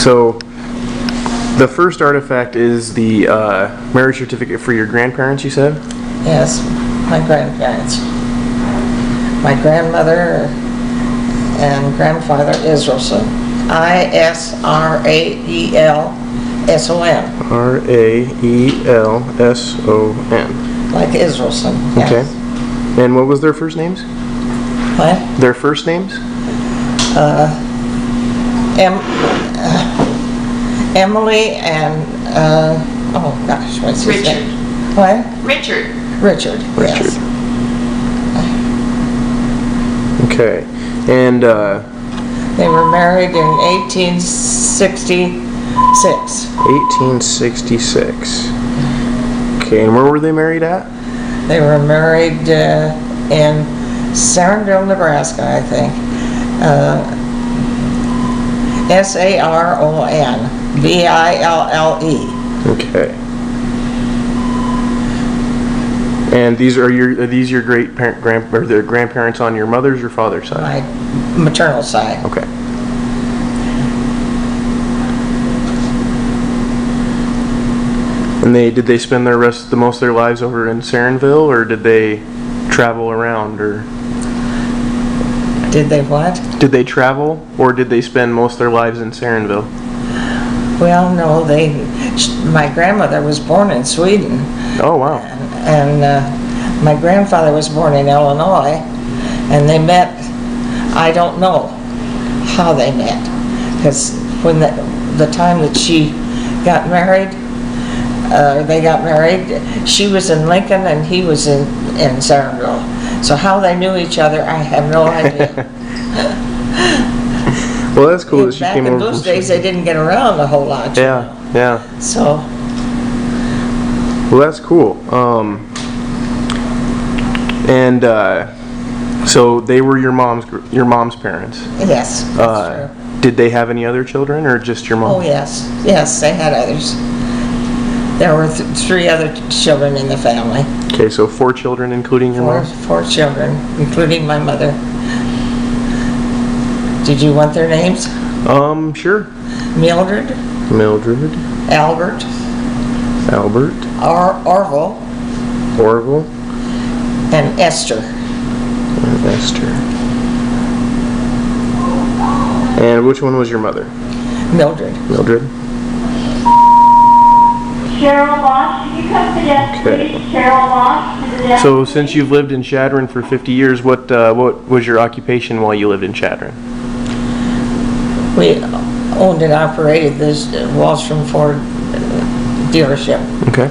So, the first artifact is the marriage certificate for your grandparents, you said? Yes, my grandparents. My grandmother and grandfather Israelson. Israelson. Raelson. Like Israelson. Yes. Okay. And what was their first names? What? Their first names? Emily and oh gosh, what's his Richard. name? What? Richard. Richard. Yes. Okay. And They were married in 1866. 1866. Okay, and where were they married at? They were married in Saronville, Nebraska, I think. Saronville. Okay. And these are your grandparents on your mother's or father's side? My maternal side. Okay. And did they spend most of their lives over in Saronville, or did they travel around, or? Did they what? Did they travel, or did they spend most of their lives in Saronville? Well, no, my grandmother was born in Sweden. Oh, wow. And my grandfather was born in Illinois, and they met, I don't know how they met, because when the time that she got married, they got married, she was in Lincoln and he was in Saronville. So how they knew each other, I have no idea. Well, that's cool that she came over. Back in those days, they didn't get around a whole lot. Yeah, yeah. So. Well, that's cool. So they were your mom's parents. Yes. That's true. Did they have any other children, or just your mom? Oh yes, yes, they had others. There were 3 other children in the family. Okay, so 4 children, including your mom. 4 children, including my mother. Did you want their names? Sure. Mildred. Albert. Orville. And Esther. And which one was your mother? Mildred. Cheryl Moss, can you come to the desk, Okay. please? Cheryl Moss, to the desk. So since you've lived in Chadron for 50 years, what was your occupation while you lived in Chadron? We owned and operated this Wahlstrom Ford dealership. Okay.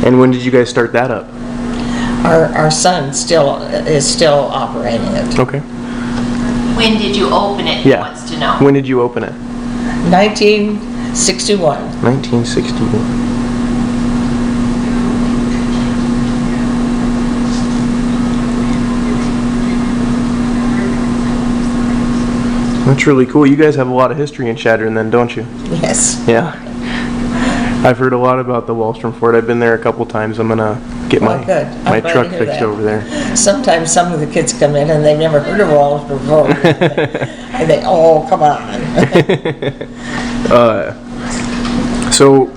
And when did you guys start that up? Our son is still operating it. Okay. When did you open it? He wants to know. When did you open it? 1961. 1961. That's really cool. You guys have a lot of history in Chadron then, don't you? Yes. Yeah. I've heard a lot about the Wahlstrom Ford. I've been there a couple times. I'm gonna get my truck fixed over there. Sometimes some of the kids come in and they've never heard of Wahlstrom Ford. And they, oh, come on. So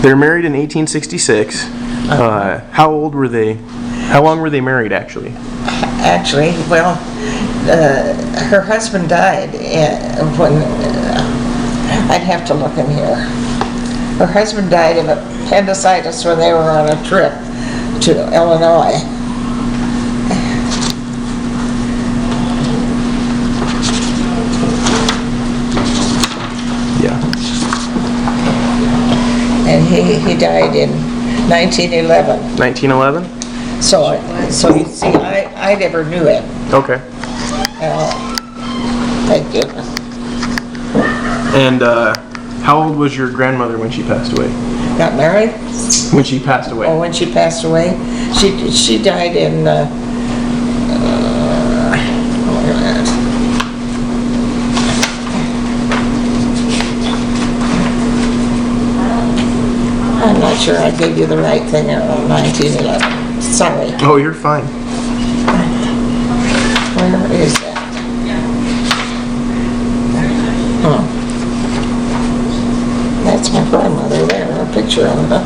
they're married in 1866. How old were they? How long were they married, actually? Actually, well, her husband died when I'd have to look in here. Her husband died of appendicitis when they were on a trip to Illinois. Yeah. And he died in 1911. 1911? So you see, I never knew him. Okay. Thank you. And how old was your grandmother when she passed away? Got married? When she passed away? Oh, when she passed away? She died in, I'm not sure I gave you the right thing, 1911. Sorry. Oh, you're fine. my grandmother there, a picture of her.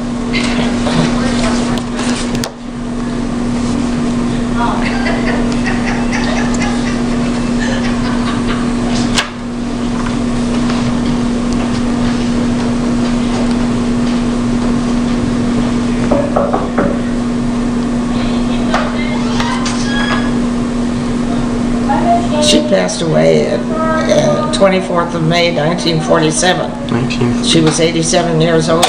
She passed away at 24th of May, 1947. 19. She was 87 years old.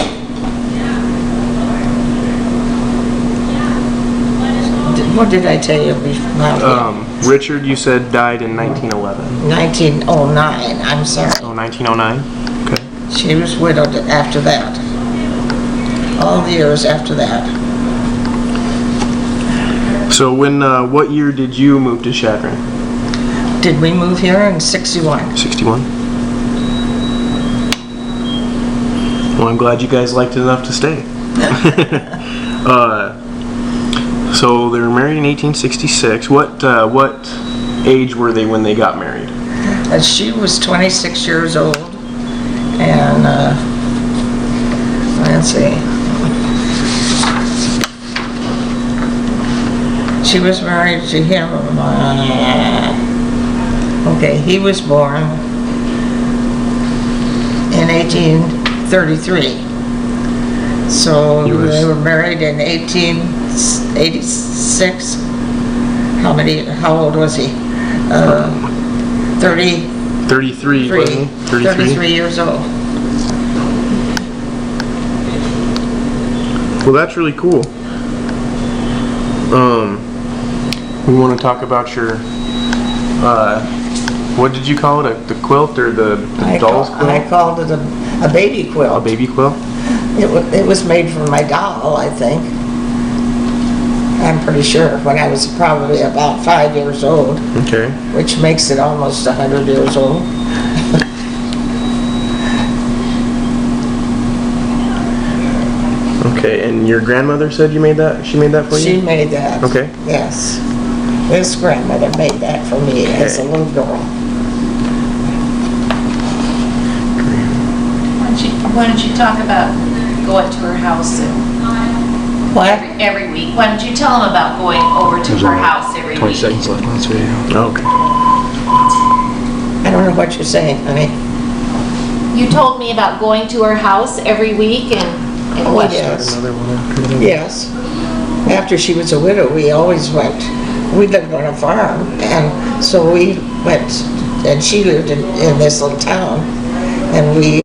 What did I tell you about him? Richard, you said, died in 1911. 1909, I'm sorry. Oh, 1909? Okay. She was widowed after that. All the years after that. So when, what year did you move to Chadron? Did we move here in 61? 61? Well, I'm glad you guys liked it enough to stay. So they were married in 1866. What age were they when they got married? She was 26 years old, and let's see. She was married to him. Okay, he was born in 1833. So they were married in 1886. How old was he? 33. 33, wasn't he? 33 years old. Well, that's really cool. We want to talk about your, what did you call it? The quilt or the doll's quilt? I called it a baby quilt. A baby quilt? It was made for my doll, I think. I'm pretty sure, when I was probably about 5 years old. Okay. Which makes it almost 100 years old. Okay, and your grandmother said you made that? She made that for you? She made that. Okay. Yes. This grandmother made that for me as a little girl. Why don't you talk about going to her house What? every week? Why don't you tell them about going over to her house every 20 week? seconds left on this video. Okay. I don't know what you're saying, honey. You told me about going to her house every week and what? Yes. Another one after that. Yes. After she was a widow, we always went. We lived on a farm, and so we went, and she lived in this little town, and we